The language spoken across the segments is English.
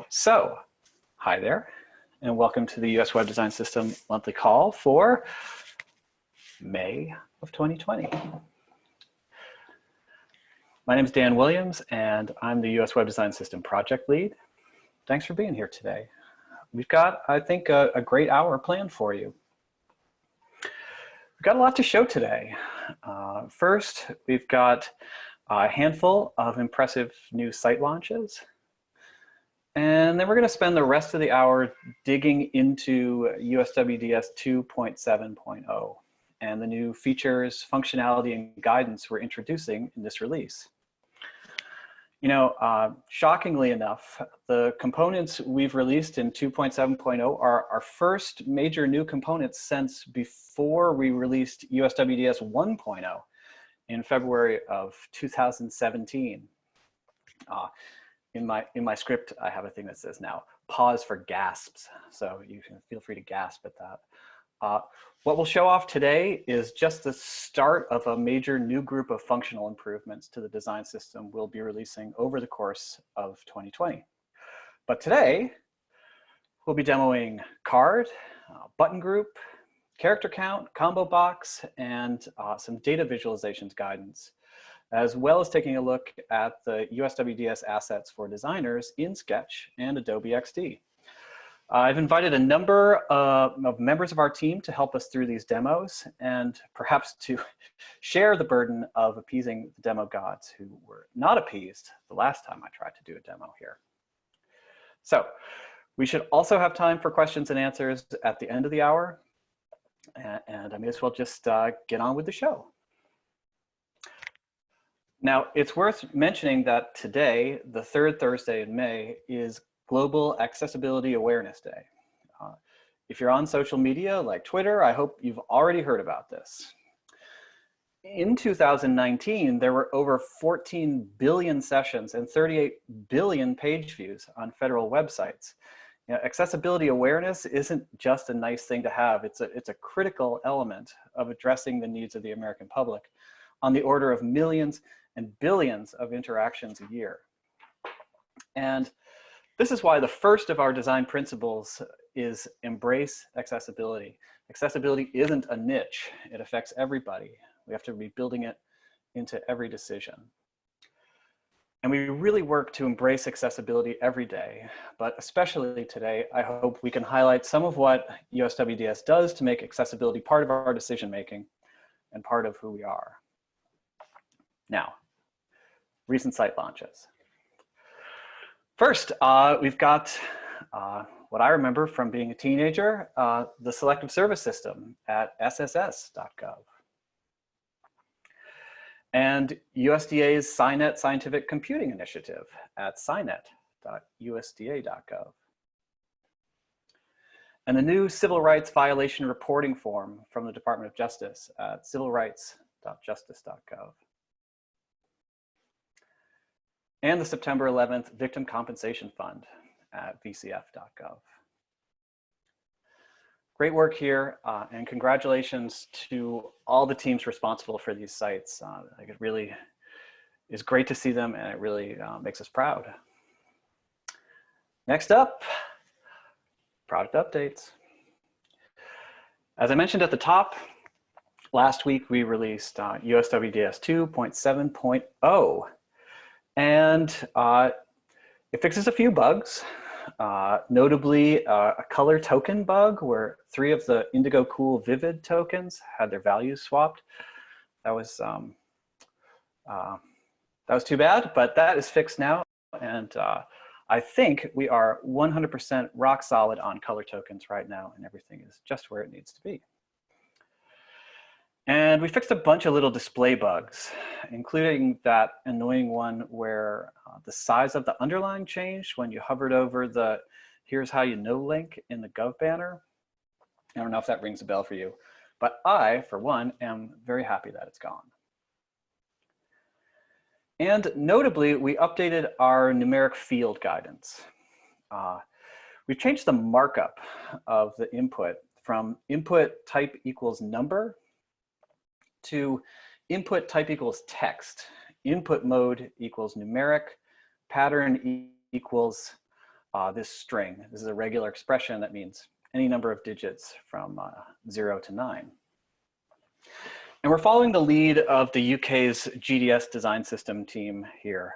So, hi there, and welcome to the US Web Design System monthly call for May of 2020. My name is Dan Williams, and I'm the US Web Design System project lead. Thanks for being here today. We've got, I think, a great hour planned for you. We've got a lot to show today. First, we've got a handful of impressive new site launches. And then we're going to spend the rest of the hour digging into USWDS 2.7.0 and the new features, functionality, and guidance we're introducing in this release. You know, shockingly enough, the components we've released in 2.7.0 are our first major new components since before we released USWDS 1.0 in February of 2017. In my script, I have a thing that says now, pause for gasps. So you can feel free to gasp at that. What we'll show off today is just the start of a major new group of functional improvements to the design system we'll be releasing over the course of 2020. But today, we'll be demoing card, button group, character count, combo box, and some data visualizations guidance, as well as taking a look at the USWDS assets for designers in Sketch and Adobe XD. I've invited a number of members of our team to help us through these demos and perhaps to share the burden of appeasing the demo gods who were not appeased the last time I tried to do a demo here. So we should also have time for questions and answers at the end of the hour. And I may as well just get on with the show. Now, it's worth mentioning that today, the third Thursday in May, is Global Accessibility Awareness Day. If you're on social media like Twitter, I hope you've already heard about this. In 2019, there were over 14 billion sessions and 38 billion page views on federal websites. You know, accessibility awareness isn't just a nice thing to have. It's a critical element of addressing the needs of the American public on the order of millions and billions of interactions a year. And this is why the first of our design principles is embrace accessibility. Accessibility isn't a niche. It affects everybody. We have to be building it into every decision. And we really work to embrace accessibility every day, but especially today, I hope we can highlight some of what USWDS does to make accessibility part of our decision-making and part of who we are. Now, recent site launches. First, we've got what I remember from being a teenager, the Selective Service System at SSS.gov. And USDA's SciNet Scientific Computing Initiative at scinet.usda.gov. And the new Civil Rights Violation Reporting Form from the Department of Justice at civilrights.justice.gov. And the September 11th Victim Compensation Fund at vcf.gov. Great work here, and congratulations to all the teams responsible for these sites. Like, it really is great to see them, and it really makes us proud. Next up, product updates. As I mentioned at the top, last week we released USWDS 2.7.0. And it fixes a few bugs, notably a color token bug where 3 of the Indigo Cool Vivid tokens had their values swapped. That was too bad, but that is fixed now. And I think we are 100% rock solid on color tokens right now, and everything is just where it needs to be. And we fixed a bunch of little display bugs, including that annoying one where the size of the underline changed when you hovered over the "Here's how you know" link in the Gov banner. I don't know if that rings a bell for you, but I, for one, am very happy that it's gone. And notably, we updated our numeric field guidance. We've changed the markup of the input from input type equals number to input type equals text, input mode equals numeric, pattern equals this string. This is a regular expression that means any number of digits from 0 to 9. And we're following the lead of the UK's GDS design system team here.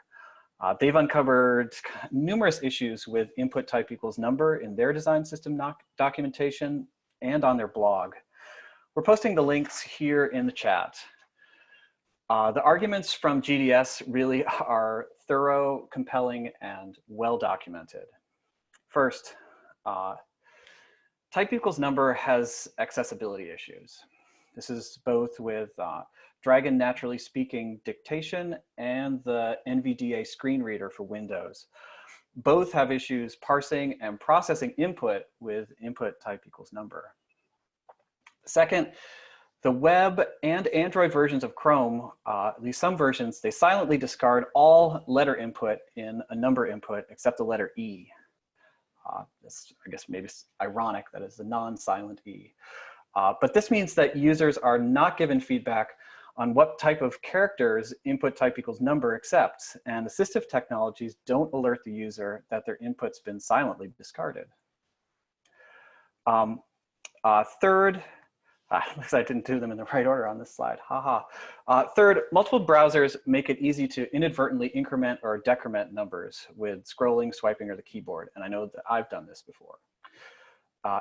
They've uncovered numerous issues with input type equals number in their design system documentation and on their blog. We're posting the links here in the chat. The arguments from GDS really are thorough, compelling, and well documented. First, type equals number has accessibility issues. This is both with Dragon Naturally Speaking dictation and the NVDA screen reader for Windows. Both have issues parsing and processing input with input type equals number. Second, the web and Android versions of Chrome, at least some versions, they silently discard all letter input in a number input except the letter E. This, I guess maybe it's ironic that it's the non-silent E. But this means that users are not given feedback on what type of characters input type equals number accepts, and assistive technologies don't alert the user that their input's been silently discarded. Third, looks like I didn't do them in the right order on this slide, haha. Third, multiple browsers make it easy to inadvertently increment or decrement numbers with scrolling, swiping, or the keyboard, and I know that I've done this before.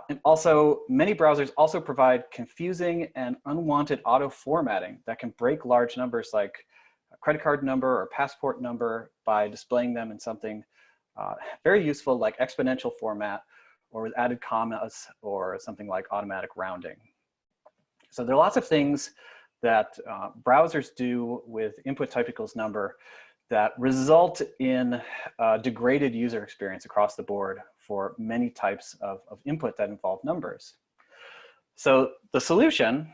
And also, many browsers also provide confusing and unwanted auto-formatting that can break large numbers like a credit card number or passport number by displaying them in something very useful like exponential format or with added commas or something like automatic rounding. So there are lots of things that browsers do with input type equals number that result in a degraded user experience across the board for many types of input that involve numbers. So the solution,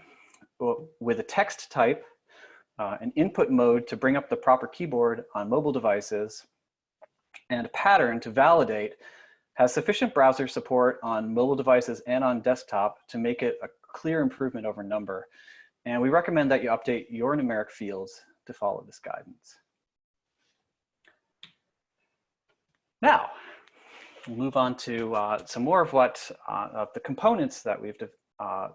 with a text type, an input mode to bring up the proper keyboard on mobile devices, and a pattern to validate, has sufficient browser support on mobile devices and on desktop to make it a clear improvement over number. And we recommend that you update your numeric fields to follow this guidance. Now, we'll move on to some more of what of the components that we've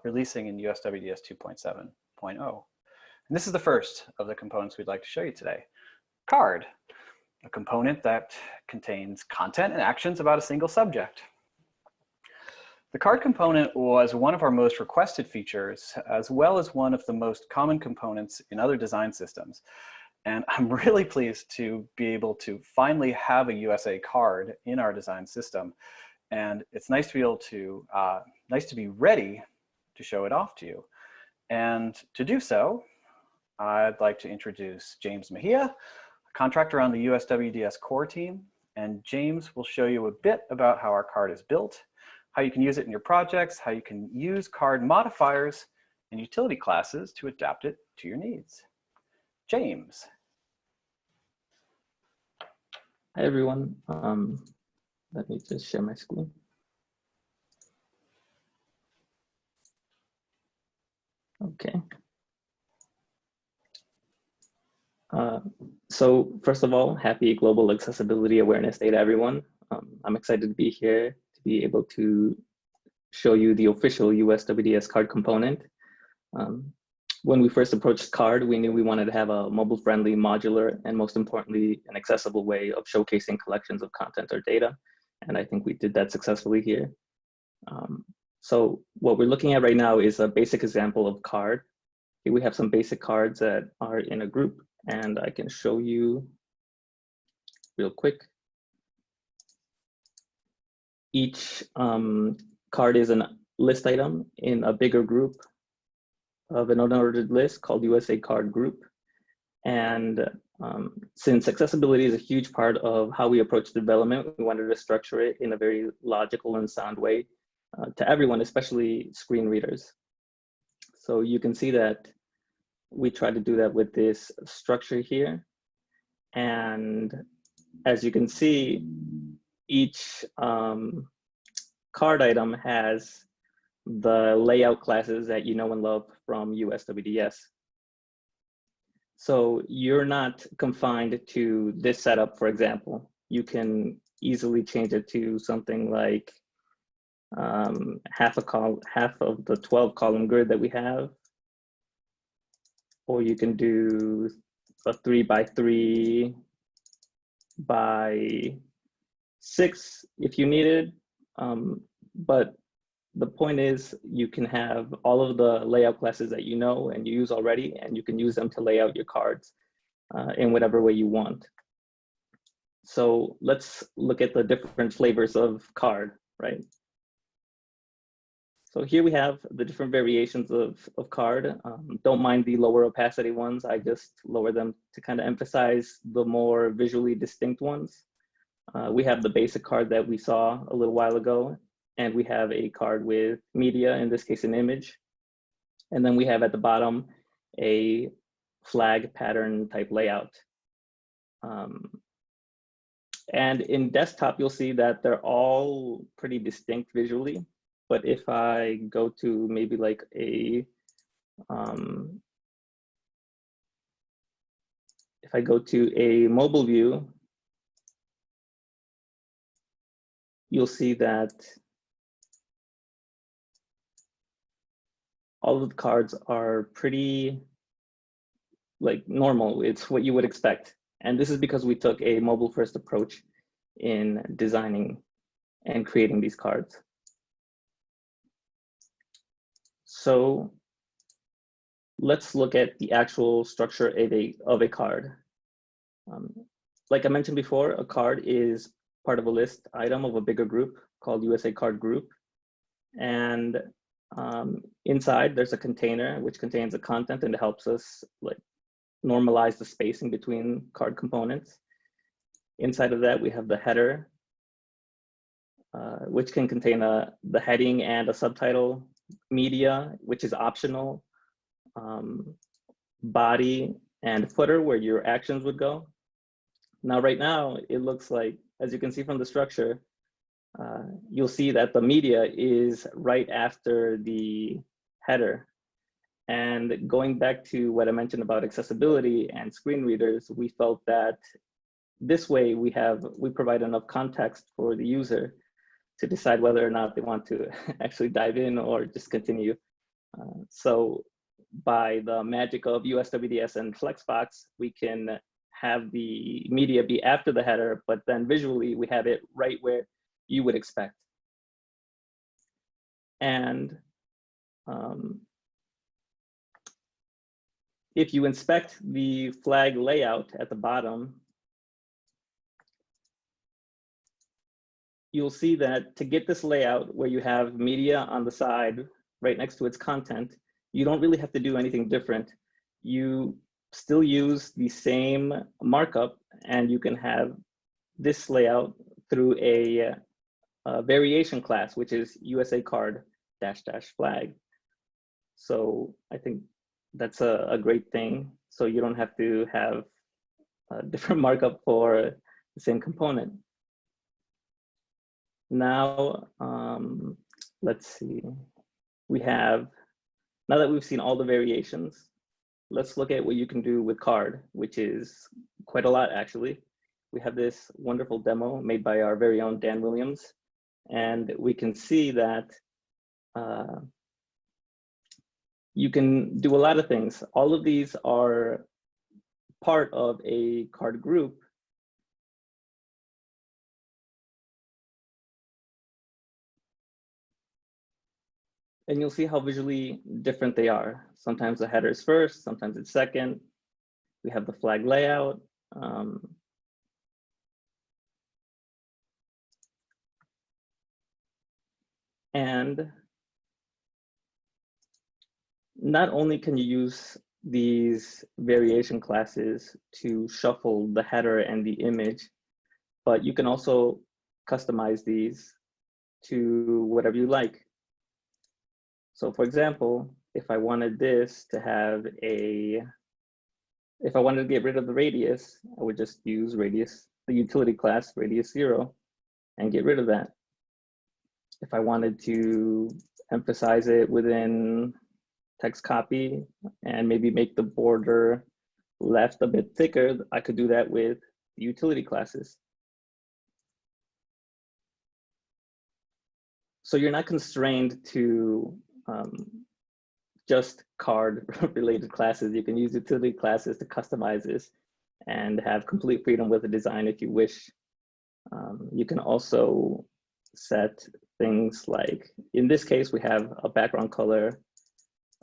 releasing in USWDS 2.7.0. And this is the first of the components we'd like to show you today. Card, a component that contains content and actions about a single subject. The card component was one of our most requested features, as well as one of the most common components in other design systems. And I'm really pleased to be able to finally have a USA card in our design system. And it's nice to be able to, nice to be ready to show it off to you. And to do so, I'd like to introduce James Mejia, a contractor on the USWDS core team. And James will show you a bit about how our card is built, how you can use it in your projects, how you can use card modifiers and utility classes to adapt it to your needs. James. Hi, everyone. Let me just share my screen. Okay. So first of all, happy Global Accessibility Awareness Day to everyone. I'm excited to be here to be able to show you the official USWDS card component. When we first approached CARD, we knew we wanted to have a mobile-friendly, modular, and most importantly, an accessible way of showcasing collections of content or data. And I think we did that successfully here. So what we're looking at right now is a basic example of CARD. Here we have some basic cards that are in a group, and I can show you real quick. Each card is a list item in a bigger group of an unordered list called USA Card Group. And since accessibility is a huge part of how we approach development, we wanted to structure it in a very logical and sound way to everyone, especially screen readers. So you can see that we try to do that with this structure here. And as you can see, each card item has the layout classes that you know and love from USWDS. So you're not confined to this setup, for example. You can easily change it to something like half of the 12 column grid that we have, or you can do a 3x3 by 6 if you needed. But the point is, you can have all of the layout classes that you know and you use already, and you can use them to lay out your cards in whatever way you want. So let's look at the different flavors of card, right? So here we have the different variations of card. Don't mind the lower opacity ones. I just lower them to kind of emphasize the more visually distinct ones. We have the basic card that we saw a little while ago, and we have a card with media, in this case an image. And then we have at the bottom a flag pattern type layout. And in desktop, you'll see that they're all pretty distinct visually. But if I go to maybe like a, if I go to a mobile view, you'll see that all of the cards are pretty like normal. It's what you would expect. And this is because we took a mobile first approach in designing and creating these cards. So let's look at the actual structure of a card. Like I mentioned before, a card is part of a list item of a bigger group called USA Card Group. And inside there's a container which contains the content, and it helps us like normalize the spacing between card components. Inside of that, we have the header, which can contain the heading and a subtitle, media, which is optional, body and footer, where your actions would go. Now, right now, it looks like, as you can see from the structure, you'll see that the media is right after the header. And going back to what I mentioned about accessibility and screen readers, we felt that this way we provide enough context for the user to decide whether or not they want to actually dive in or just continue. So by the magic of USWDS and Flexbox, we can have the media be after the header, but then visually we have it right where you would expect. And if you inspect the flag layout at the bottom, you'll see that to get this layout where you have media on the side right next to its content, you don't really have to do anything different. You still use the same markup, and you can have this layout through a variation class, which is USA Card -- flag. So I think that's a great thing. So you don't have to have a different markup for the same component. Now, let's see. Now that we've seen all the variations, let's look at what you can do with card, which is quite a lot, actually. We have this wonderful demo made by our very own Dan Williams, and we can see that you can do a lot of things. All of these are part of a card group. And you'll see how visually different they are. Sometimes the header is first, sometimes it's second. We have the flag layout. And not only can you use these variation classes to shuffle the header and the image, but you can also customize these to whatever you like. So for example, if I wanted this to have if I wanted to get rid of the radius, I would just use radius, the utility class radius 0, and get rid of that. If I wanted to emphasize it within text copy and maybe make the border left a bit thicker, I could do that with utility classes. So you're not constrained to just card related classes. You can use utility classes to customize this and have complete freedom with the design if you wish. You can also set things like, in this case, we have a background color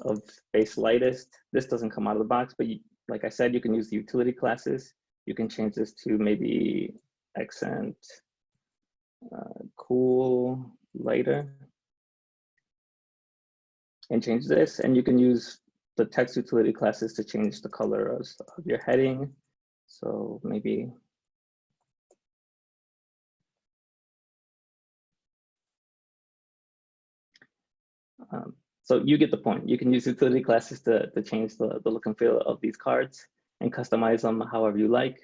of base lightest. This doesn't come out of the box, but like I said, you can use the utility classes. You can change this to maybe accent, cool, lighter, and change this. And you can use the text utility classes to change the color of your heading. So maybe so you get the point. You can use utility classes to change the look and feel of these cards and customize them however you like.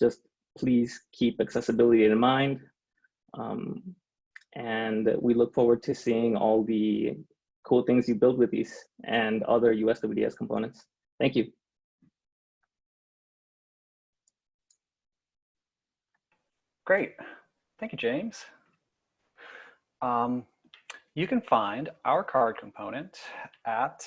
Just please keep accessibility in mind. And we look forward to seeing all the cool things you build with these and other USWDS components. Thank you. Great. Thank you, James. You can find our card component at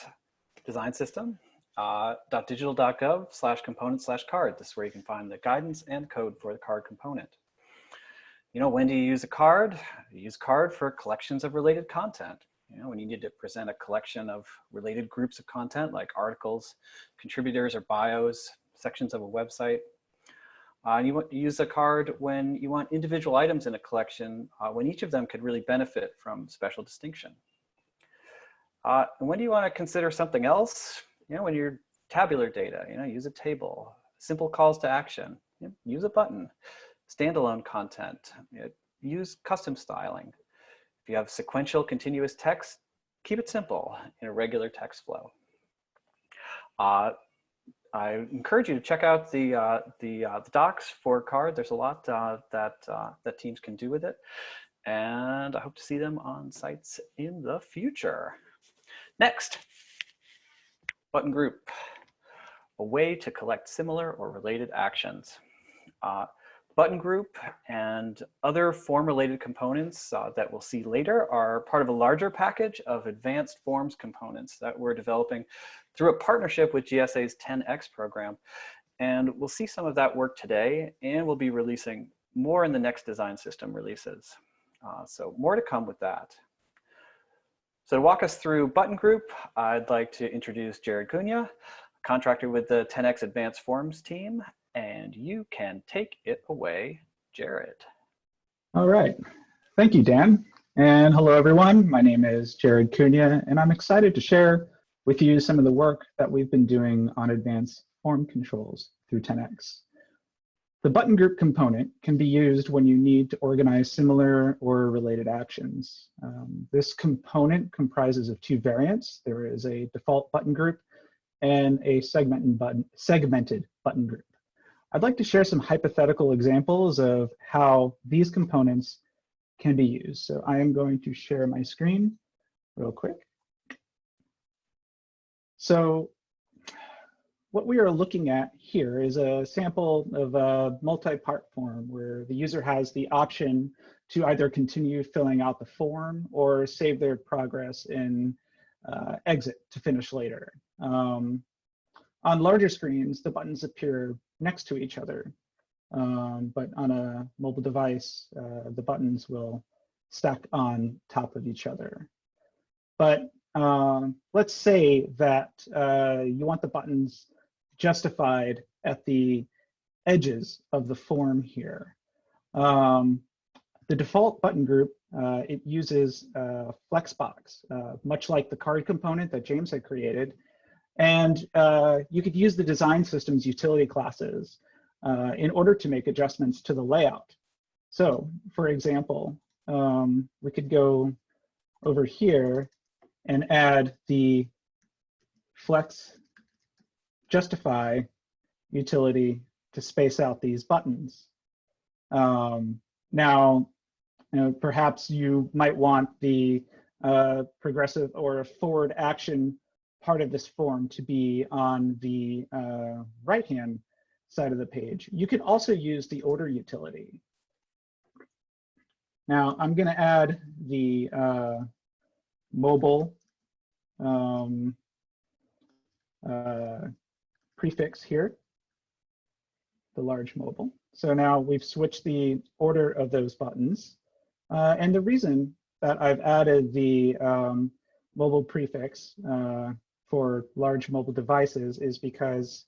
designsystem.digital.gov/component/card. This is where you can find the guidance and code for the card component. You know, when do you use a card? You use card for collections of related content. You know, when you need to present a collection of related groups of content like articles, contributors or bios, sections of a website. You use a card when you want individual items in a collection, when each of them could really benefit from special distinction. And when do you want to consider something else? You know, when you're tabular data, you know, use a table, simple calls to action, you know, use a button, standalone content, you know, use custom styling. If you have sequential continuous text, keep it simple in a regular text flow. I encourage you to check out the docs for card. There's a lot that teams can do with it. And I hope to see them on sites in the future. Next, button group, a way to collect similar or related actions. Button group and other form-related components that we'll see later are part of a larger package of advanced forms components that we're developing through a partnership with GSA's 10X program. And we'll see some of that work today, and we'll be releasing more in the next design system releases. So more to come with that. So to walk us through button group, I'd like to introduce Jared Cunha, a contractor with the 10X Advanced Forms team. And you can take it away, Jared. All right. Thank you, Dan. And hello, everyone. My name is Jared Cunha, and I'm excited to share with you some of the work that we've been doing on advanced form controls through 10X. The button group component can be used when you need to organize similar or related actions. This component comprises of two variants. There is a default button group and a segmented button group. I'd like to share some hypothetical examples of how these components can be used. So I am going to share my screen real quick. So what we are looking at here is a sample of a multi-part form where the user has the option to either continue filling out the form or save their progress in exit to finish later. On larger screens, the buttons appear next to each other, but on a mobile device, the buttons will stack on top of each other. But let's say that you want the buttons justified at the edges of the form here. The default button group, it uses Flexbox, much like the card component that James had created. And you could use the design system's utility classes in order to make adjustments to the layout. So, for example, we could go over here and add the Flex Justify utility to space out these buttons. Now, perhaps you might want the progressive or forward action part of this form to be on the right-hand side of the page. You can also use the order utility. Now I'm going to add the mobile prefix here, the large mobile. So now we've switched the order of those buttons. And the reason that I've added the mobile prefix for large mobile devices is because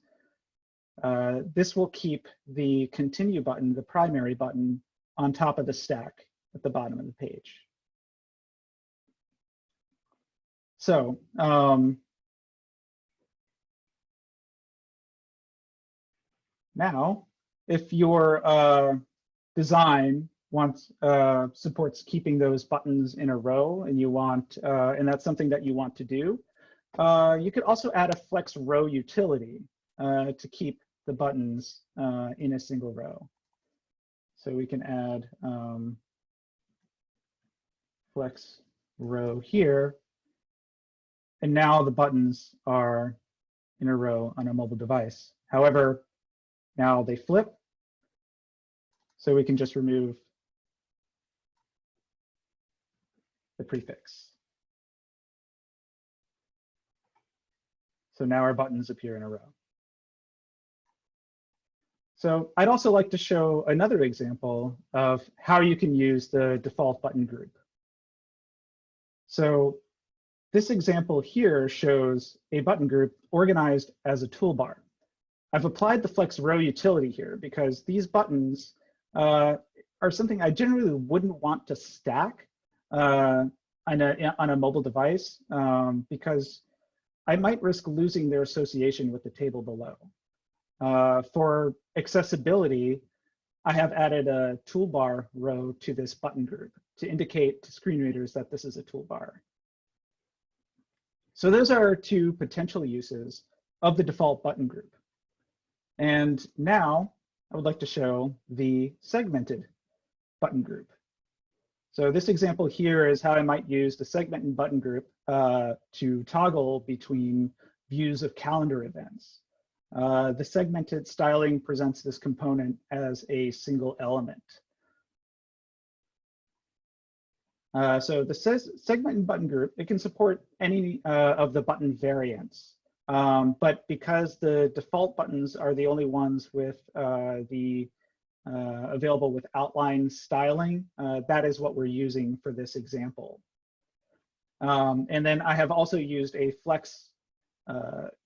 this will keep the continue button, the primary button, on top of the stack at the bottom of the page. So now, if your design supports keeping those buttons in a row, and you want, and that's something that you want to do, you could also add a flex row utility to keep the buttons in a single row. So we can add flex row here, and now the buttons are in a row on a mobile device. However, now they flip, so we can just remove the prefix. So now our buttons appear in a row. So I'd also like to show another example of how you can use the default button group. So this example here shows a button group organized as a toolbar. I've applied the flex row utility here because these buttons are something I generally wouldn't want to stack on a mobile device because I might risk losing their association with the table below. For accessibility, I have added a toolbar row to this button group to indicate to screen readers that this is a toolbar. So those are two potential uses of the default button group. And now I would like to show the segmented button group. So this example here is how I might use the segmented button group to toggle between views of calendar events. The segmented styling presents this component as a single element. So the segmented button group, it can support any of the button variants. But because the default buttons are the only ones with available with outline styling, that is what we're using for this example. And then I have also used a flex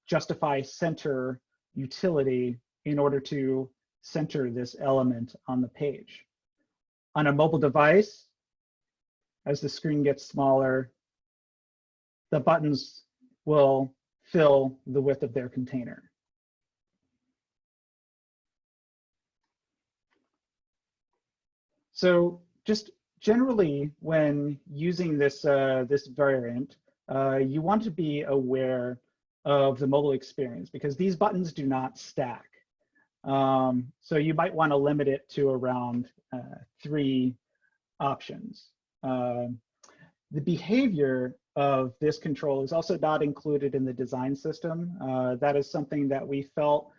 justify center utility in order to center this element on the page. On a mobile device, as the screen gets smaller, the buttons will fill the width of their container. So just generally, when using this, this variant, you want to be aware of the mobile experience because these buttons do not stack. So you might want to limit it to around 3 options. The behavior of this control is also not included in the design system. That is something that we felt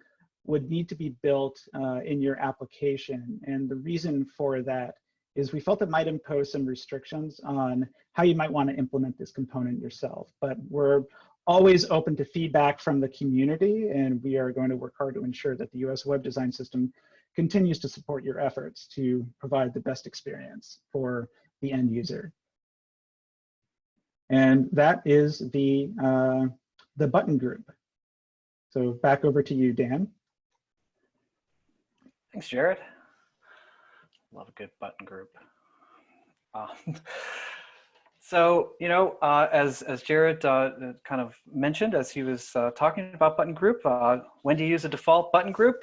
would need to be built in your application. And the reason for that is we felt it might impose some restrictions on how you might want to implement this component yourself. But we're always open to feedback from the community, and we are going to work hard to ensure that the US web design system continues to support your efforts to provide the best experience for the end user. And that is the button group. So back over to you, Dan. Thanks, Jared. Love a good button group. So, you know, as Jared kind of mentioned as he was talking about button group, when to use a default button group?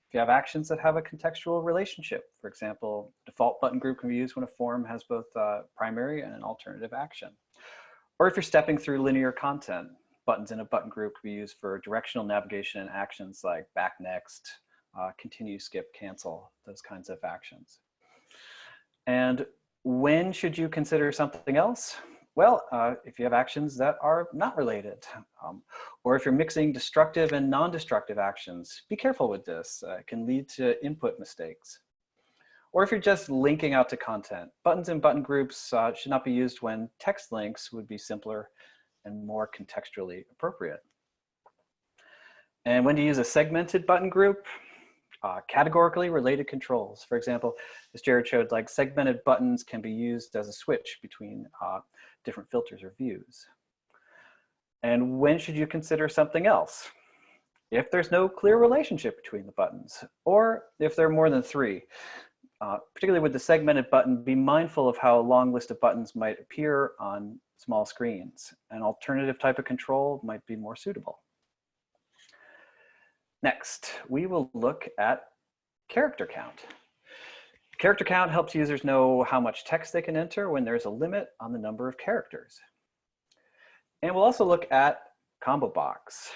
If you have actions that have a contextual relationship. For example, default button group can be used when a form has both primary and an alternative action. Or if you're stepping through linear content, buttons in a button group can be used for directional navigation and actions like back, next, continue, skip, cancel, those kinds of actions. And when should you consider something else? Well, if you have actions that are not related, or if you're mixing destructive and non-destructive actions, be careful with this. It can lead to input mistakes. or if you're just linking out to content. Buttons and button groups should not be used when text links would be simpler and more contextually appropriate. And when to use a segmented button group? Categorically related controls. For example, as Jared showed, like segmented buttons can be used as a switch between different filters or views. And when should you consider something else? If there's no clear relationship between the buttons, or if there are more than three. Particularly with the segmented button, be mindful of how a long list of buttons might appear on small screens. An alternative type of control might be more suitable. Next, we will look at character count. Character count helps users know how much text they can enter when there's a limit on the number of characters. And we'll also look at combo box.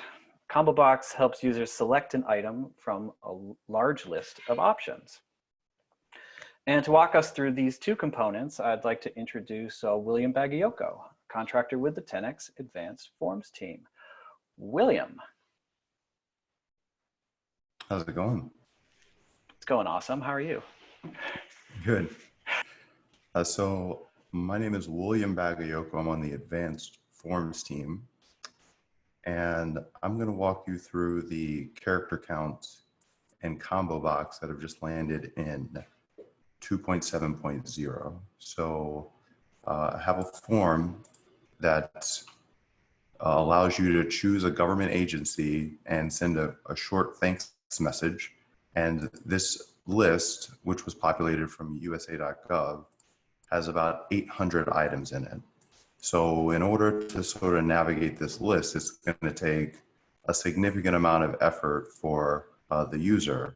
Combo box helps users select an item from a large list of options. And to walk us through these two components, I'd like to introduce William Bagayoko, contractor with the 10X Advanced Forms team. William. How's it going? It's going awesome. How are you? Good. So my name is William Bagayoko. I'm on the Advanced Forms team. And I'm going to walk you through the character count and combo box that have just landed in 2.7.0. So I have a form that allows you to choose a government agency and send a short thanks message. And this list, which was populated from USA.gov, has about 800 items in it. So in order to sort of navigate this list, it's going to take a significant amount of effort for the user.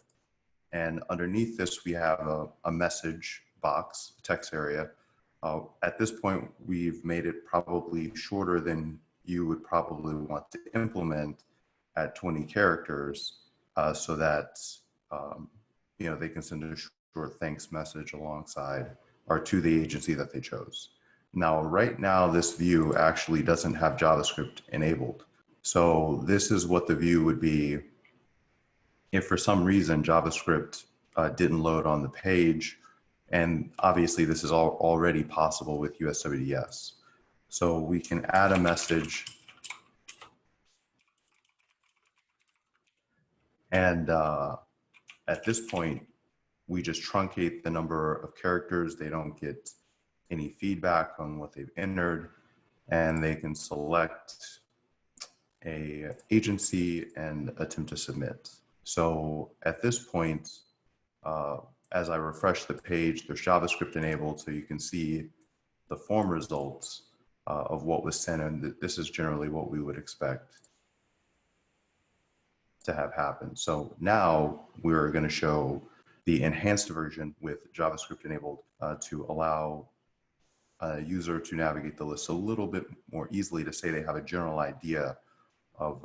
And underneath this, we have a message box, text area. At this point, we've made it probably shorter than you would probably want to implement at 20 characters so that they can send a short thanks message alongside or to the agency that they chose. Now, right now, this view actually doesn't have JavaScript enabled. So this is what the view would be if for some reason JavaScript didn't load on the page. And obviously this is already possible with USWDS. So we can add a message and at this point, we just truncate the number of characters. They don't get any feedback on what they've entered, and they can select a agency and attempt to submit. So at this point, as I refresh the page, there's JavaScript enabled, so you can see the form results of what was sent, and this is generally what we would expect to have happen. So now we're going to show the enhanced version with JavaScript enabled to allow a user to navigate the list a little bit more easily, to say they have a general idea of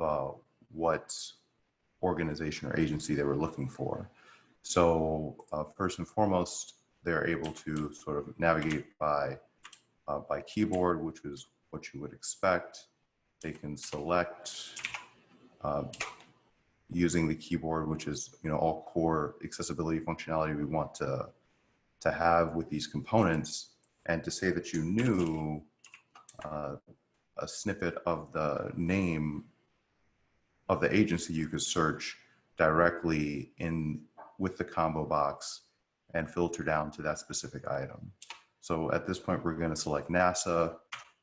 what organization or agency they were looking for. So first and foremost, they're able to sort of navigate by keyboard, which is what you would expect. They can select using the keyboard, which is all core accessibility functionality we want to have with these components. And to say that you knew a snippet of the name of the agency, you could search directly in with the combo box and filter down to that specific item. So at this point, we're going to select NASA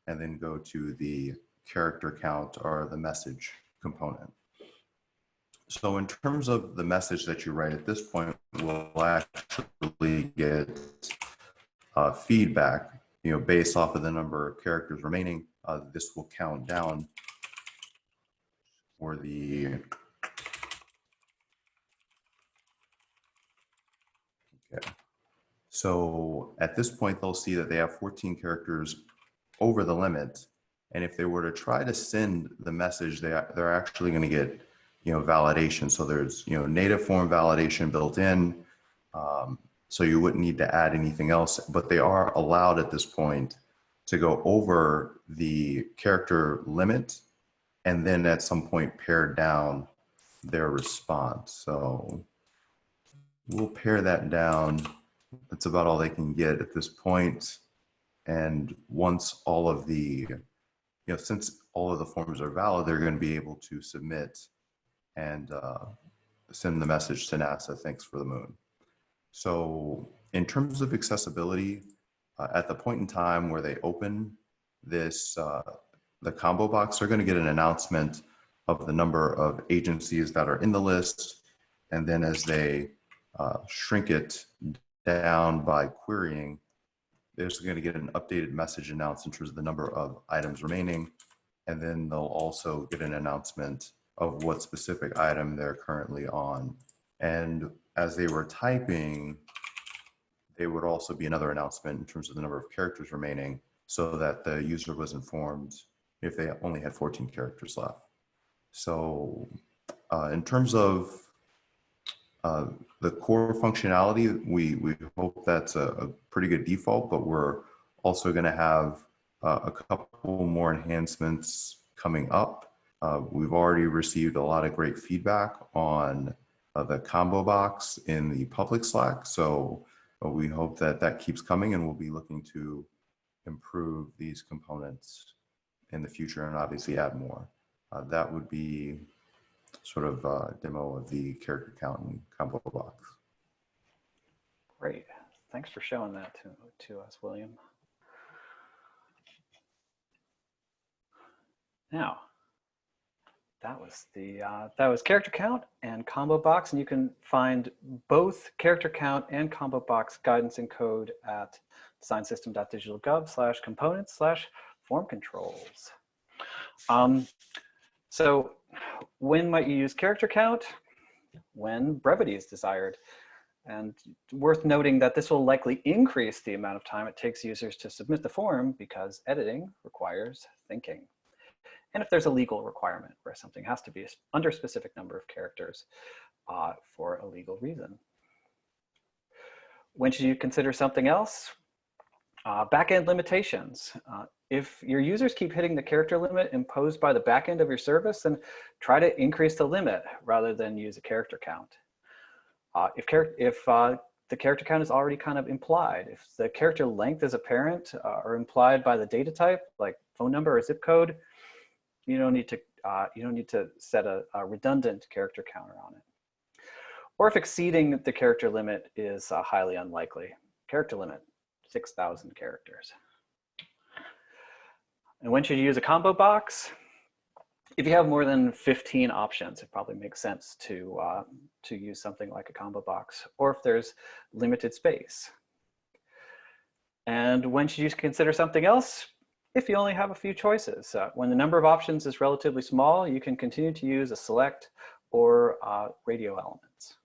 and then go to the character count or the message component. So in terms of the message that you write at this point, we'll actually get feedback, based off of the number of characters remaining. This will count down for the, okay. So at this point, they'll see that they have 14 characters over the limit. And if they were to try to send the message, they're actually going to get validation. So there's native form validation built in. So you wouldn't need to add anything else, but they are allowed at this point to go over the character limit and then at some point pare down their response. So we'll pare that down that's about all they can get at this point. And once all of the, since all of the forms are valid, they're going to be able to submit and send the message to NASA, thanks for the moon. So in terms of accessibility, at the point in time where they open this, the combo box, they're going to get an announcement of the number of agencies that are in the list. And then as they shrink it down by querying, they're just going to get an updated message announced in terms of the number of items remaining. And then they'll also get an announcement of what specific item they're currently on. And as they were typing, there would also be another announcement in terms of the number of characters remaining, so that the user was informed if they only had 14 characters left. So in terms of the core functionality, we hope that's a pretty good default, but we're also going to have a couple more enhancements coming up. We've already received a lot of great feedback on the combo box in the public Slack, so we hope that that keeps coming, and we'll be looking to improve these components in the future and obviously add more. That would be sort of a demo of the character count and combo box. Great. Thanks for showing that to us, William. Now, that was character count and combo box, and you can find both character count and combo box guidance and code at designsystem.digitalgov/components/form controls. So when might you use character count? When brevity is desired. And worth noting that this will likely increase the amount of time it takes users to submit the form, because editing requires thinking. And if there's a legal requirement where something has to be under a specific number of characters for a legal reason. When should you consider something else? Backend limitations. If your users keep hitting the character limit imposed by the backend of your service, then try to increase the limit rather than use a character count. If the character count is already kind of implied, if the character length is apparent or implied by the data type, like phone number or zip code, you don't need to set a redundant character counter on it. Or if exceeding the character limit is highly unlikely. Character limit, 6,000 characters. And when should you use a combo box? If you have more than 15 options, it probably makes sense to use something like a combo box, or if there's limited space. And when should you consider something else? If you only have a few choices. When the number of options is relatively small, you can continue to use a select or radio elements.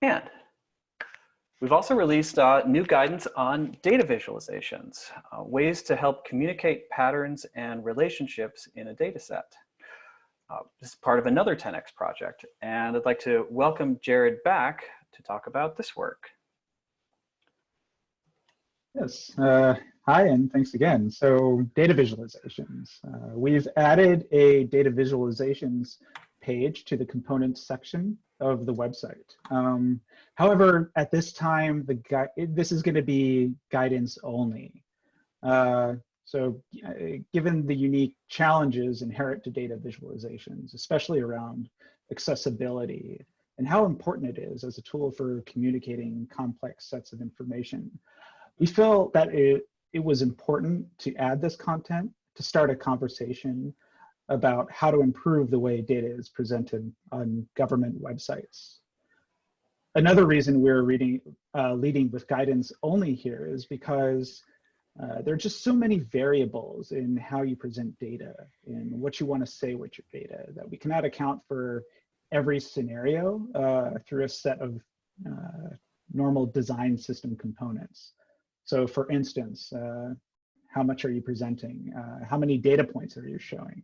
And we've also released new guidance on data visualizations, ways to help communicate patterns and relationships in a data set. This is part of another 10X project, and I'd like to welcome Jared back to talk about this work. Yes, hi, and thanks again. So data visualizations. We've added a data visualizations page to the components section of the website. However, at this time, this is going to be guidance only. So given the unique challenges inherent to data visualizations, especially around accessibility and how important it is as a tool for communicating complex sets of information, we felt that it was important to add this content to start a conversation about how to improve the way data is presented on government websites. Another reason we're leading with guidance only here is because there are just so many variables in how you present data and what you want to say with your data that we cannot account for every scenario through a set of normal design system components. So for instance, how much are you presenting? How many data points are you showing?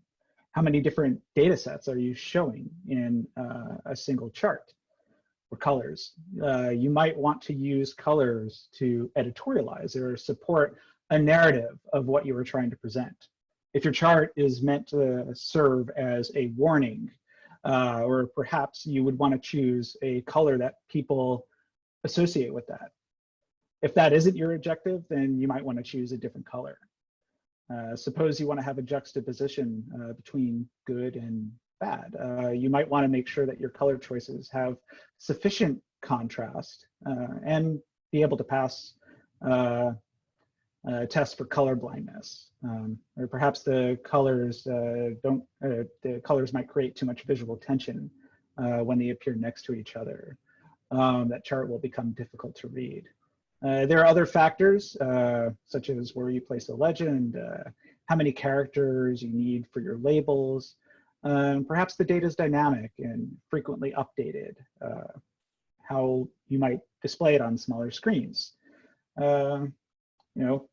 How many different data sets are you showing in a single chart or colors? You might want to use colors to editorialize or support a narrative of what you were trying to present. If your chart is meant to serve as a warning, or perhaps you would want to choose a color that people associate with that. If that isn't your objective, then you might want to choose a different color. Suppose you want to have a juxtaposition between good and bad. You might want to make sure that your color choices have sufficient contrast and be able to pass tests for color blindness. Or perhaps the colors the colors might create too much visual tension when they appear next to each other. That chart will become difficult to read. There are other factors, such as where you place a legend, how many characters you need for your labels. Perhaps the data is dynamic and frequently updated, how you might display it on smaller screens. You know,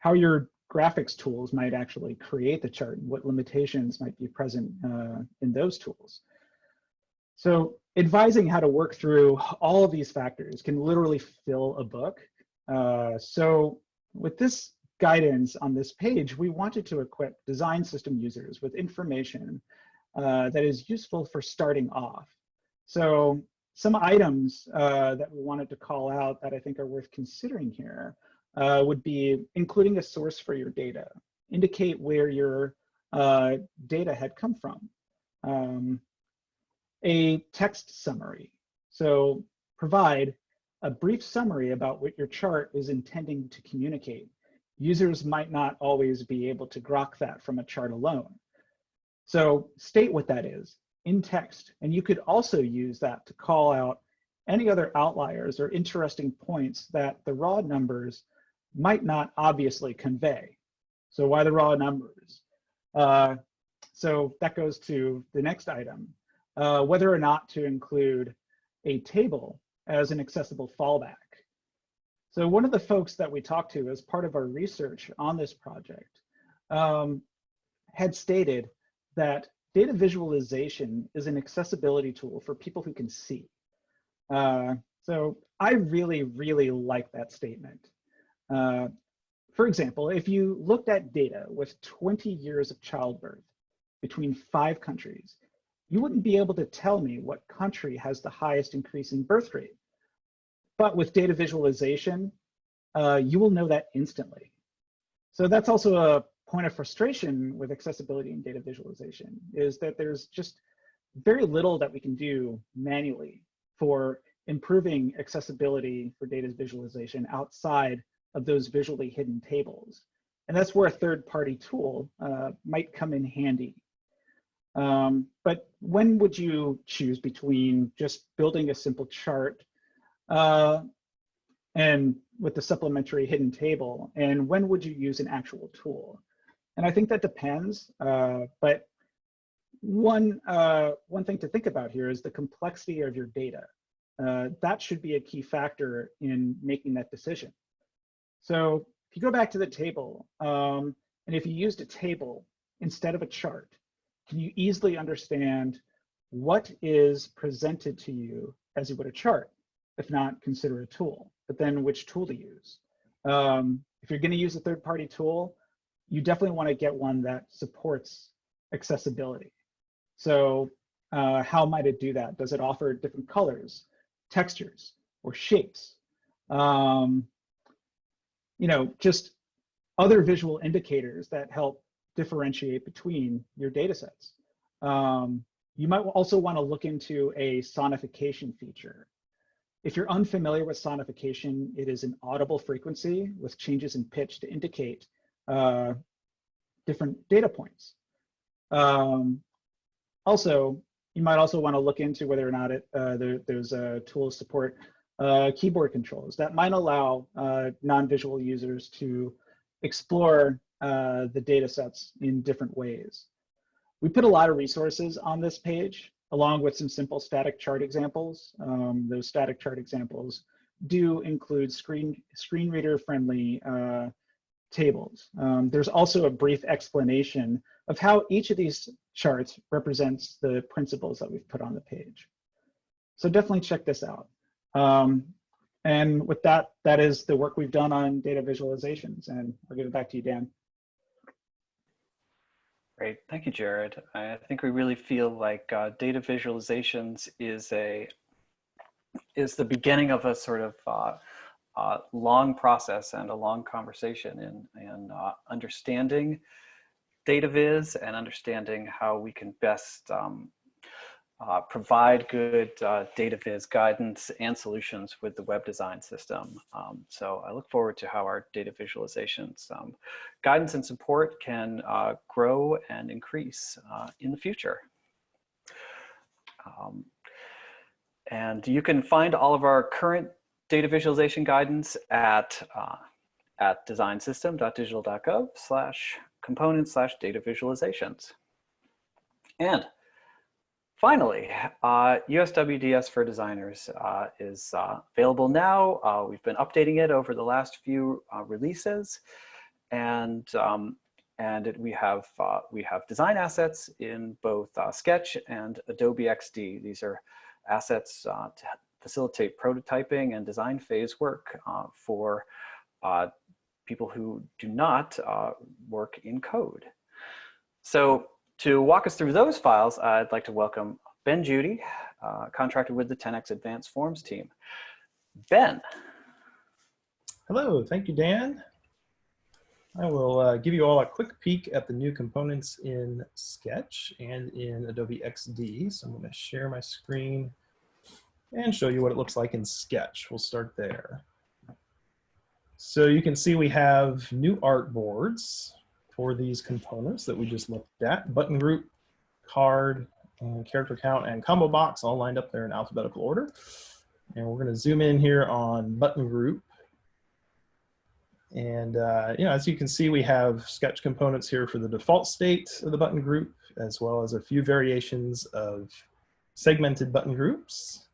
how your graphics tools might actually create the chart and what limitations might be present in those tools. So advising how to work through all of these factors can literally fill a book. So with this guidance on this page, we wanted to equip design system users with information that is useful for starting off. So some items that we wanted to call out that I think are worth considering here would be including a source for your data, indicate where your data had come from. A text summary. So provide a brief summary about what your chart is intending to communicate. Users might not always be able to grok that from a chart alone. So state what that is in text. And you could also use that to call out any other outliers or interesting points that the raw numbers might not obviously convey. So why the raw numbers? So that goes to the next item. Whether or not to include a table as an accessible fallback. So one of the folks that we talked to as part of our research on this project had stated that data visualization is an accessibility tool for people who can see. So I really, really like that statement. For example, if you looked at data with 20 years of childbirth between 5 countries, you wouldn't be able to tell me what country has the highest increase in birth rate. But with data visualization, you will know that instantly. So that's also a point of frustration with accessibility and data visualization, is that there's just very little that we can do manually for improving accessibility for data visualization outside of those visually hidden tables. And that's where a third-party tool might come in handy. But when would you choose between just building a simple chart and with the supplementary hidden table, and when would you use an actual tool? And I think that depends, but one thing to think about here is the complexity of your data. That should be a key factor in making that decision. So if you go back to the table, and if you used a table instead of a chart, can you easily understand what is presented to you as you would a chart? If not, consider a tool, but then which tool to use. If you're going to use a third-party tool, you definitely want to get one that supports accessibility. So how might it do that? Does it offer different colors, textures, or shapes? You know, just other visual indicators that help differentiate between your data sets. You might also want to look into a sonification feature. If you're unfamiliar with sonification, it is an audible frequency with changes in pitch to indicate different data points. Also, you might also want to look into whether or not there's tools support keyboard controls that might allow non-visual users to explore the data sets in different ways. We put a lot of resources on this page, along with some simple static chart examples. Those static chart examples do include screen reader friendly tables. There's also a brief explanation of how each of these charts represents the principles that we've put on the page. So definitely check this out. And with that, that is the work we've done on data visualizations. And I'll give it back to you, Dan. Great, thank you, Jared. I think we really feel like data visualizations is a is the beginning of a sort of long process and a long conversation in understanding data viz and understanding how we can best provide good data viz guidance and solutions with the web design system. So I look forward to how our data visualizations guidance and support can grow and increase in the future. And you can find all of our current data visualization guidance at designsystem.digital.gov/components/data visualizations. And finally, USWDS for Designers is available now. We've been updating it over the last few releases, and we have design assets in both Sketch and Adobe XD. These are assets to facilitate prototyping and design phase work for people who do not work in code. So to walk us through those files, I'd like to welcome Ben Judy, contracted with the 10x Advanced Forms team. Ben. Hello, thank you, Dan. I will give you all a quick peek at the new components in Sketch and in Adobe XD. So I'm going to share my screen and show you what it looks like in Sketch. We'll start there. So you can see we have new artboards for these components that we just looked at: button group, card, and character count, and combo box, all lined up there in alphabetical order. And we're going to zoom in here on button group. And as you can see, we have Sketch components here for the default state of the button group, as well as a few variations of segmented button groups.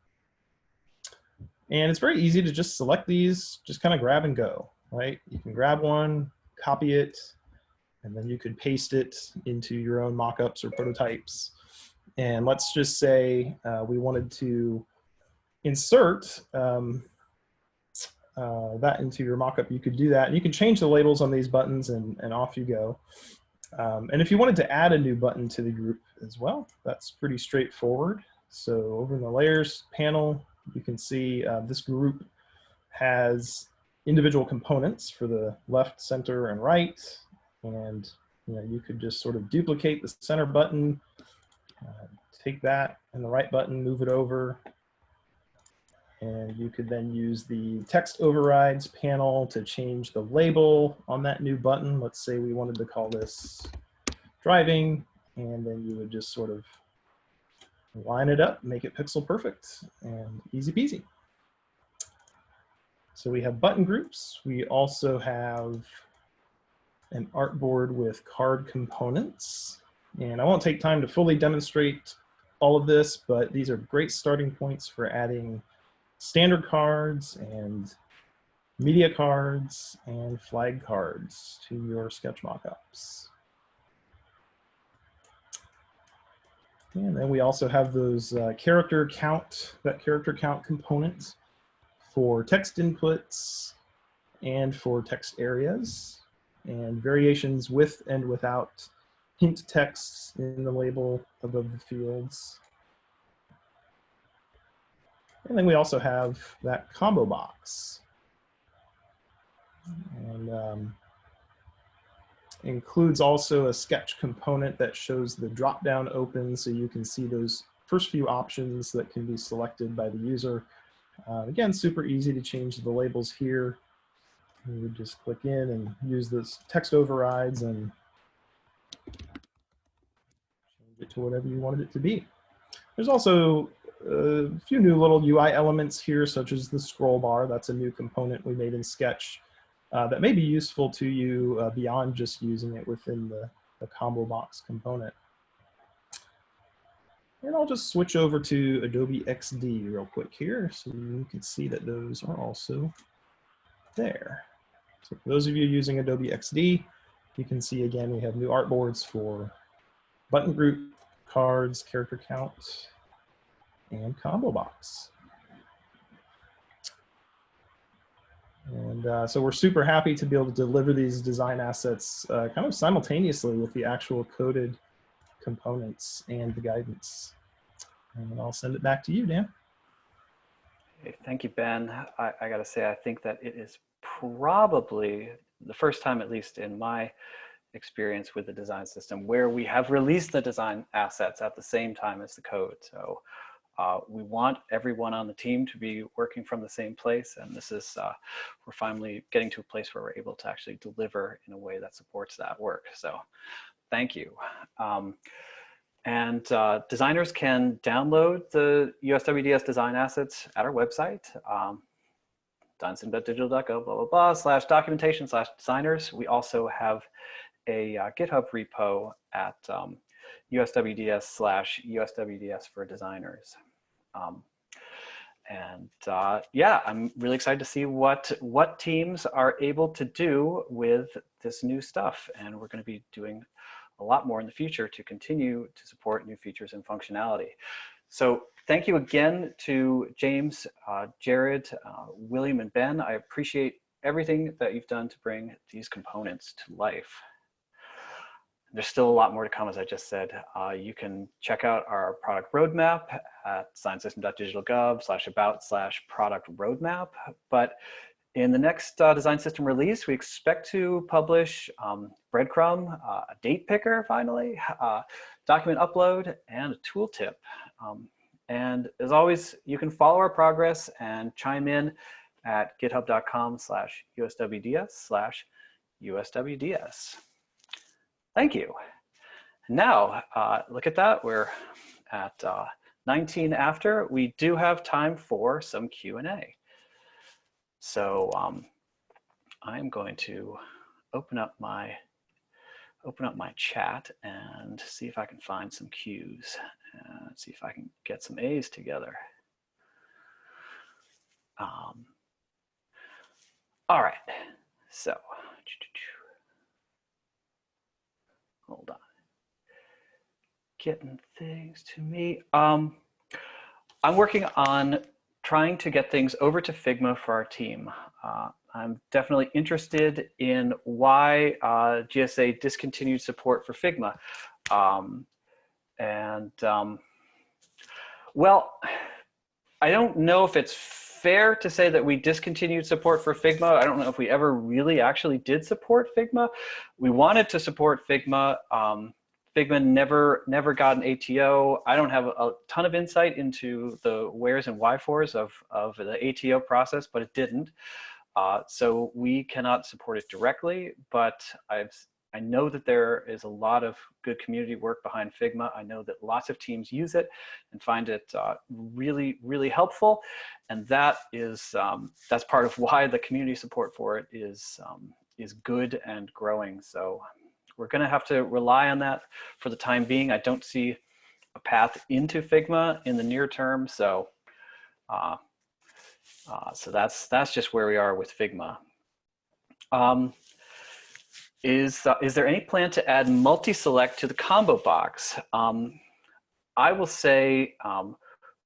And it's very easy to just select these, just kind of grab and go, right? You can grab one, copy it, and then you could paste it into your own mockups or prototypes. And let's just say we wanted to insert that into your mockup. You could do that, and you can change the labels on these buttons, and off you go. And if you wanted to add a new button to the group as well, that's pretty straightforward. So over in the layers panel, you can see this group has individual components for the left, center, and right. And you could just sort of duplicate the center button, take that and the right button, move it over. And you could then use the text overrides panel to change the label on that new button. Let's say we wanted to call this driving, and then you would just sort of line it up, make it pixel perfect, and easy peasy. So we have button groups. We also have an artboard with card components. And I won't take time to fully demonstrate all of this, but these are great starting points for adding standard cards and media cards and flag cards to your Sketch mockups. And then we also have those character count component for text inputs and for text areas, and variations with and without hint text in the label above the fields. And then we also have that combo box. And includes also a Sketch component that shows the drop-down open, so you can see those first few options that can be selected by the user. Again, super easy to change the labels here. You would just click in and use this text overrides and change it to whatever you wanted it to be. There's also a few new little UI elements here, such as the scroll bar. That's a new component we made in Sketch that may be useful to you beyond just using it within the combo box component. And I'll just switch over to Adobe XD real quick here so you can see that those are also there. So for those of you using Adobe XD, you can see again we have new artboards for button group, cards, character count, and combo box. And so we're super happy to be able to deliver these design assets kind of simultaneously with the actual coded components and the guidance. And I'll send it back to you, Dan. Okay, thank you, Ben. I got to say, I think that it is probably the first time, at least in my experience with the design system, where we have released the design assets at the same time as the code. So we want everyone on the team to be working from the same place, and this is, we're finally getting to a place where we're able to actually deliver in a way that supports that work. So thank you. And designers can download the USWDS design assets at our website, Digital.gov, blah, blah, blah, /documentation/designers. We also have a GitHub repo at USWDS/USWDS for designers. Yeah, I'm really excited to see what teams are able to do with this new stuff. And we're going to be doing a lot more in the future to continue to support new features and functionality. So thank you again to James, Jared, William, and Ben. I appreciate everything that you've done to bring these components to life. There's still a lot more to come, as I just said. You can check out our product roadmap at designsystem.digitalgov/about/product roadmap. But in the next design system release, we expect to publish breadcrumb, a date picker finally, document upload, and a tooltip. And as always, you can follow our progress and chime in at github.com/USWDS/USWDS. Thank you. Now, look at that. We're at 19 after. We do have time for some Q&A. So I'm going to open up my chat and see if I can find some Q's. See if I can get some A's together. All right. So hold on. Getting things to me. I'm working on trying to get things over to Figma for our team. I'm definitely interested in why GSA discontinued support for Figma. Well, I don't know if it's fair to say that we discontinued support for Figma. I don't know if we ever really actually did support Figma. We wanted to support Figma. Figma never got an ATO. I don't have a ton of insight into the wheres and why-fors of the ATO process, but it didn't. So we cannot support it directly, but I know that there is a lot of good community work behind Figma. I know that lots of teams use it and find it really, really helpful. And that is, that's part of why the community support for it is good and growing. So we're gonna have to rely on that for the time being. I don't see a path into Figma in the near term. So, so that's just where we are with Figma. Is there any plan to add multi-select to the combo box? I will say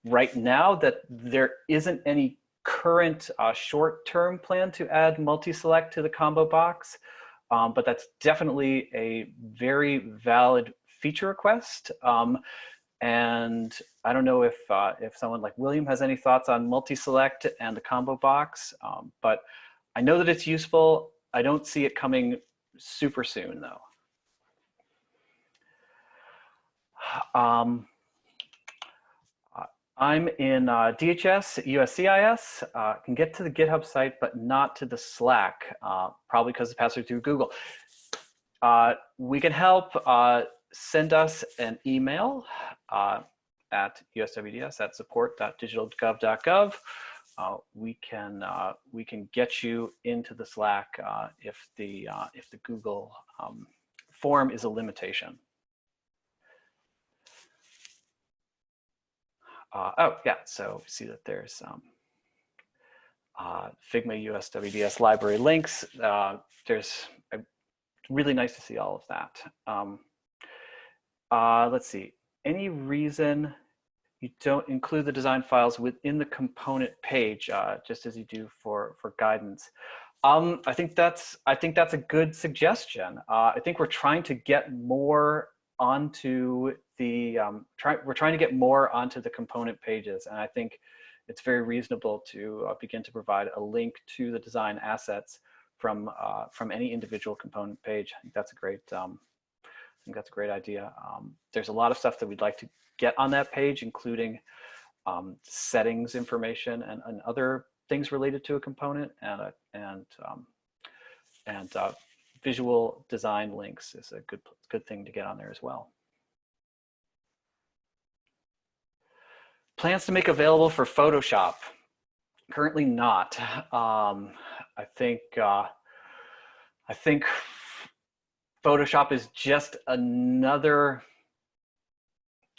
right now that there isn't any current short-term plan to add multi-select to the combo box, but that's definitely a very valid feature request. And I don't know if someone like William has any thoughts on multi-select and the combo box, but I know that it's useful. I don't see it coming super soon though. I'm in DHS, USCIS, can get to the GitHub site, but not to the Slack, probably because it's passed through Google. We can help. Send us an email at USWDS at support.digitalgov.gov. We can get you into the Slack if the Google form is a limitation. Oh yeah, so we see that there's Figma USWDS library links. There's really nice to see all of that. Let's see, any reason you don't include the design files within the component page, just as you do for guidance? I think that's a good suggestion. I think we're trying to get more onto the we're trying to get more onto the component pages, and I think it's very reasonable to begin to provide a link to the design assets from any individual component page. I think that's a great, idea. There's a lot of stuff that we'd like to get on that page, including settings information and other things related to a component, and visual design links is a good thing to get on there as well. Plans to make available for Photoshop. Currently not. I think Photoshop is just another,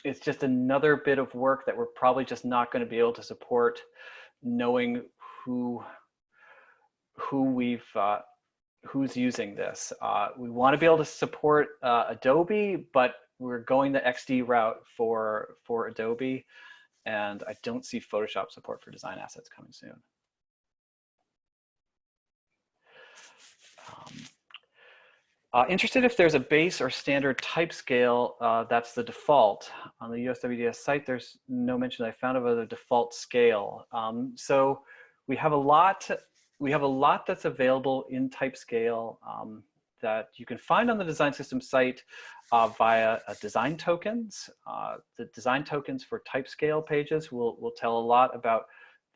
it's just another bit of work that we're probably just not going to be able to support, knowing who's using this. We want to be able to support Adobe, but we're going the XD route for Adobe, and I don't see Photoshop support for design assets coming soon. Interested if there's a base or standard type scale that's the default. On the USWDS site, there's no mention I found of a default scale. So we have a lot that's available in type scale that you can find on the design system site via design tokens. The design tokens for type scale pages will tell a lot about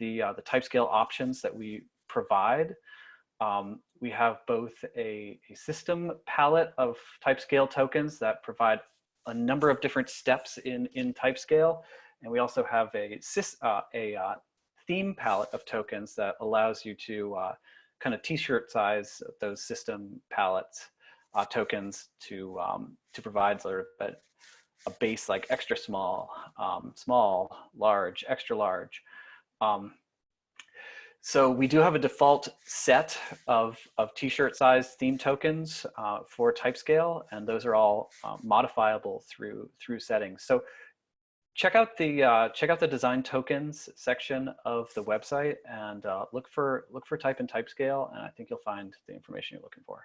the type scale options that we provide. We have both a system palette of type scale tokens that provide a number of different steps in type scale, and we also have a theme palette of tokens that allows you to kind of t-shirt size those system palettes tokens to provide sort of a base like extra small, small, large, extra large. So we do have a default set of t-shirt size theme tokens for type scale, and those are all modifiable through settings. So check out the design tokens section of the website and look for type and type scale, and I think you'll find the information you're looking for.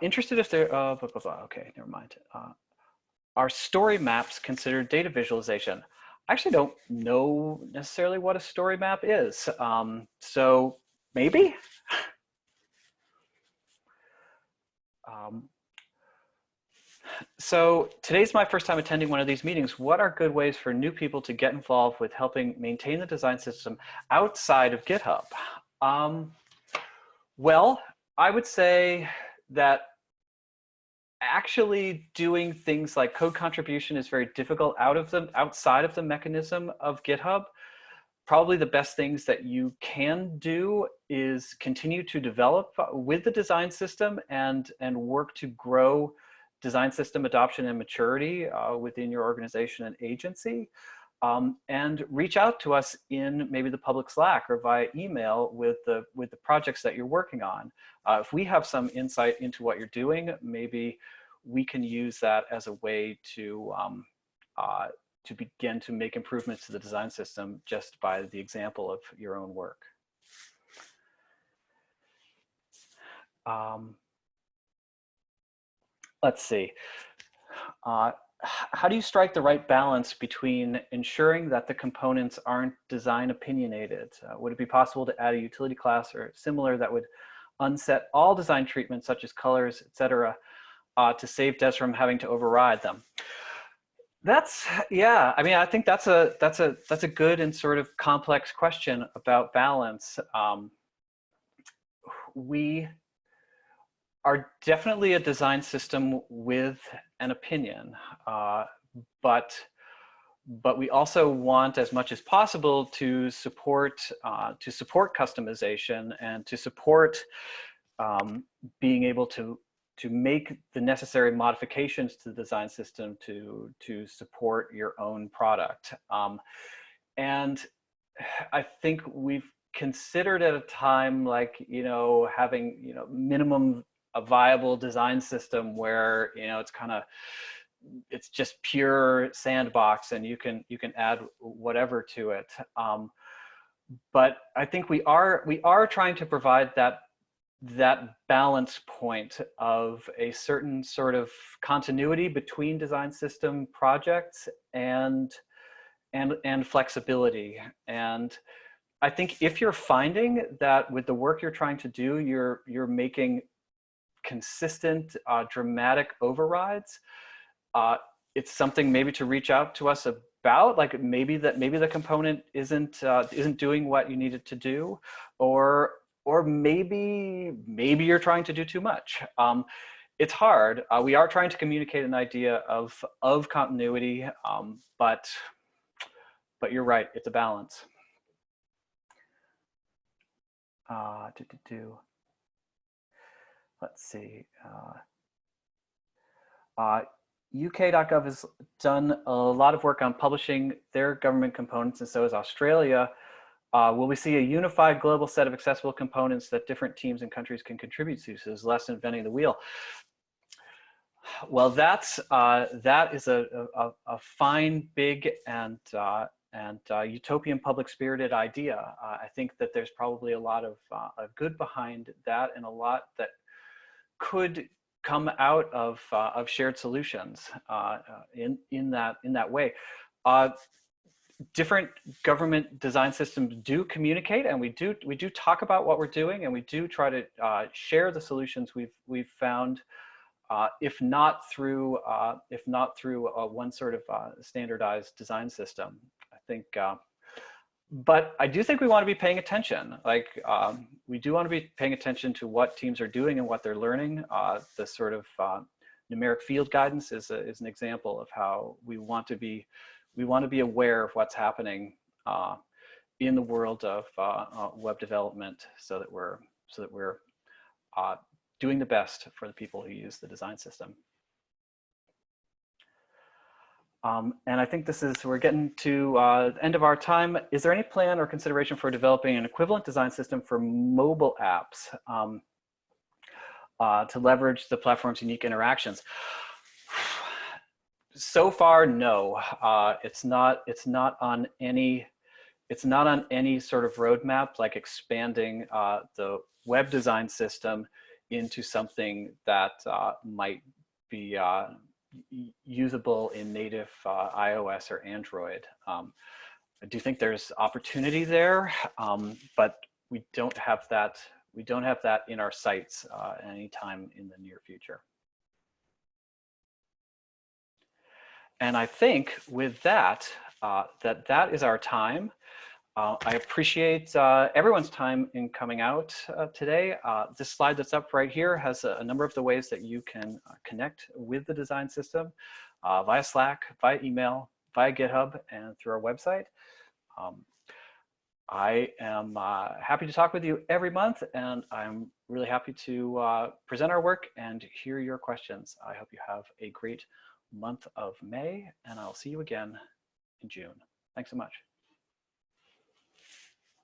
Interested if there, okay, never mind. Are story maps considered data visualization? I actually don't know necessarily what a story map is. So maybe? So today's my first time attending one of these meetings. What are good ways for new people to get involved with helping maintain the design system outside of GitHub? Well, I would say that actually doing things like code contribution is very difficult outside of the mechanism of GitHub. Probably the best things that you can do is continue to develop with the design system and work to grow design system adoption and maturity within your organization and agency. And reach out to us in maybe the public Slack or via email with the projects that you're working on. If we have some insight into what you're doing, maybe we can use that as a way to begin to make improvements to the design system just by the example of your own work. Let's see. How do you strike the right balance between ensuring that the components aren't design opinionated? Would it be possible to add a utility class or similar that would unset all design treatments such as colors, etc., to save devs from having to override them? Yeah. I mean, I think that's a good and sort of complex question about balance. We are definitely a design system with an opinion, but we also want as much as possible to support customization and to support being able to make the necessary modifications to the design system to support your own product. And I think we've considered at a time like, having, minimum a viable design system where, it's just pure sandbox and you can add whatever to it. But I think we are trying to provide that balance point of a certain sort of continuity between design system projects and flexibility. And I think if you're finding that with the work you're trying to do, you're making consistent, dramatic overrides, it's something maybe to reach out to us about. Like maybe the component isn't doing what you need it to do, or maybe you're trying to do too much. It's hard. We are trying to communicate an idea of continuity, but you're right. It's a balance. Let's see. UK.gov has done a lot of work on publishing their government components, and so is Australia. Will we see a unified global set of accessible components that different teams and countries can contribute to? So there's less inventing the wheel. Well, that is a fine, big, and utopian, public-spirited idea. I think that there's probably a lot of good behind that, and a lot that could come out of shared solutions in that way. Different government design systems do communicate, and we do talk about what we're doing, and we do try to share the solutions we've found, if not through one sort of standardized design system. I think, but I do think we want to be paying attention. Like we do want to be paying attention to what teams are doing and what they're learning. The sort of numeric field guidance is an example of how we want to be aware of what's happening in the world of web development, so that we're doing the best for the people who use the design system. And I think we're getting to the end of our time. Is there any plan or consideration for developing an equivalent design system for mobile apps to leverage the platform's unique interactions? So far, no. It's not on any sort of roadmap, like expanding the web design system into something that might be usable in native iOS or Android. I do think there's opportunity there, but we don't have that. We don't have that in our sights anytime in the near future. And I think with that, that is our time. I appreciate everyone's time in coming out today. This slide that's up right here has a number of the ways that you can connect with the design system via Slack, via email, via GitHub, and through our website. I am happy to talk with you every month, and I'm really happy to present our work and hear your questions. I hope you have a great month of May, and I'll see you again in June. Thanks so much.